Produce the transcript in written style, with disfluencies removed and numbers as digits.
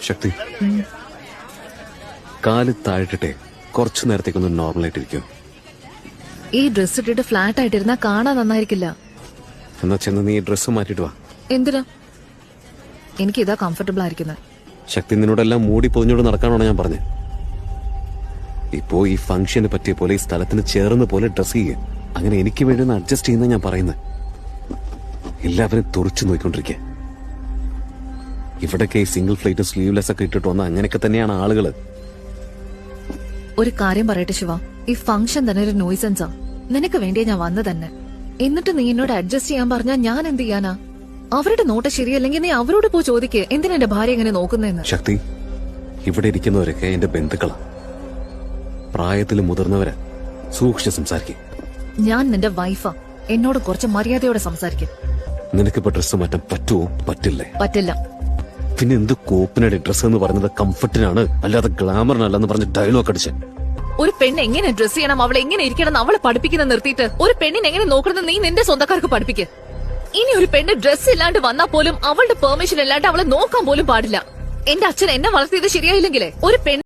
ശക്തി, കാല് താഴ്ത്തിട്ടെ കുറച്ചു നേരത്തേക്കൊന്ന് നോർമലായിട്ടിരിക്കും. ഈ ഡ്രസ് ഇട്ടിട്ട് ഫ്ലാറ്റ് ആയിട്ടിരുന്നാ കാണാൻ നന്നായിരിക്കില്ല. എന്നാ ചെന്ന് നീ ഡ്രസ്സ് മാറ്റിട്ട് വാ. എന്തിനാ? എനിക്ക് ഇതാ കംഫർട്ടബിൾ ആയിരിക്കുന്നത്. ശക്തി, നിന്നോടെല്ലാം മൂടി പൊതിഞ്ഞോട് നടക്കാനാണ് ഞാൻ പറഞ്ഞത്. ഇപ്പോ ഈ ഫംഗ്ഷന് പറ്റിയ പോലെ ഈ സ്ഥലത്തിന് ചേർന്ന് പോലെ ഡ്രസ് ചെയ്യുക. അങ്ങനെ എനിക്ക് വേണ്ടി ഒന്ന് അഡ്ജസ്റ്റ് ചെയ്യുന്ന ഞാൻ പറയുന്നത്. എല്ലാവരും തുറച്ചു നോക്കിക്കൊണ്ടിരിക്കുക. ഇവിടൊക്കെ ഈ സിംഗിൾ ഫ്ലൈറ്റ് സ്ലീവ്ലെസ് ഒക്കെ ഇട്ടിട്ട് വന്ന അങ്ങനെയൊക്കെ തന്നെയാണ് ആളുകള്. ഒരു കാര്യം പറയട്ടെ ശിവ, ഈ ഫംഗ്ഷൻ തന്നെ ഒരു നോയ്സൻസാ. നിനക്ക് വേണ്ടിയാ ഞാൻ വന്നു തന്നെ. എന്നിട്ട് നീ എന്നോട് അഡ്ജസ്റ്റ് ചെയ്യാൻ പറഞ്ഞാ ഞാൻ എന്ത് ചെയ്യാനാ? അവരുടെ നോട്ട് ശരിയല്ലെങ്കിൽ നീ അവരോട് പോ ചോദിക്കേ എന്തിനാ എന്റെ ഭാര്യ എങ്ങനെ നോക്കുന്നതെന്ന്. ശക്തി, ഇവിടെ ഇരിക്കുന്നവരൊക്കെ എന്റെ ബന്ധുക്കളാ, പ്രായത്തിൽ മുതിർന്നവരാ. സൂക്ഷിച്ച് സംസാരിക്കും. ഞാൻ നിന്റെ വൈഫാ, എന്നോട് കുറച്ച് മര്യാദയോടെ സംസാരിക്കും. നിനക്കിപ്പോ ഡ്രസ്സ് മാറ്റാൻ പറ്റുമോ? പറ്റില്ലേ? പറ്റില്ല. പിന്നെ എന്ത് കോപ്പിനടി ഡ്രസ്സ് എന്ന് പറയുന്നത് കംഫർട്ടിനാണ്, അല്ലാതെ ഗ്ലാമറിനല്ലെന്ന് പറഞ്ഞ് ഡയലോഗ് അടിച്ച്. ഒരു പെണ്ണ് എങ്ങനെ ഡ്രസ് ചെയ്യണം, അവളെ എങ്ങനെ ഇരിക്കണം എന്ന് അവളെ പഠിപ്പിക്കുന്ന നിർത്തിയിട്ട് ഒരു പെണ്ണിനെ എങ്ങനെ നോക്കണം നീ നിന്റെ സ്വന്തക്കാർക്ക് പഠിപ്പിക്ക്. ഇനി ഒരു പെണ്ണ് ഡ്രസ് ഇല്ലാണ്ട് വന്നാൽ പോലും അവളുടെ പെർമിഷൻ ഇല്ലാണ്ട് അവളെ നോക്കാൻ പോലും പാടില്ല. എന്റെ അച്ഛൻ എന്നെ വളർത്തിയത് ശരിയായില്ലെങ്കിലേ ഒരു പെണ്ണ്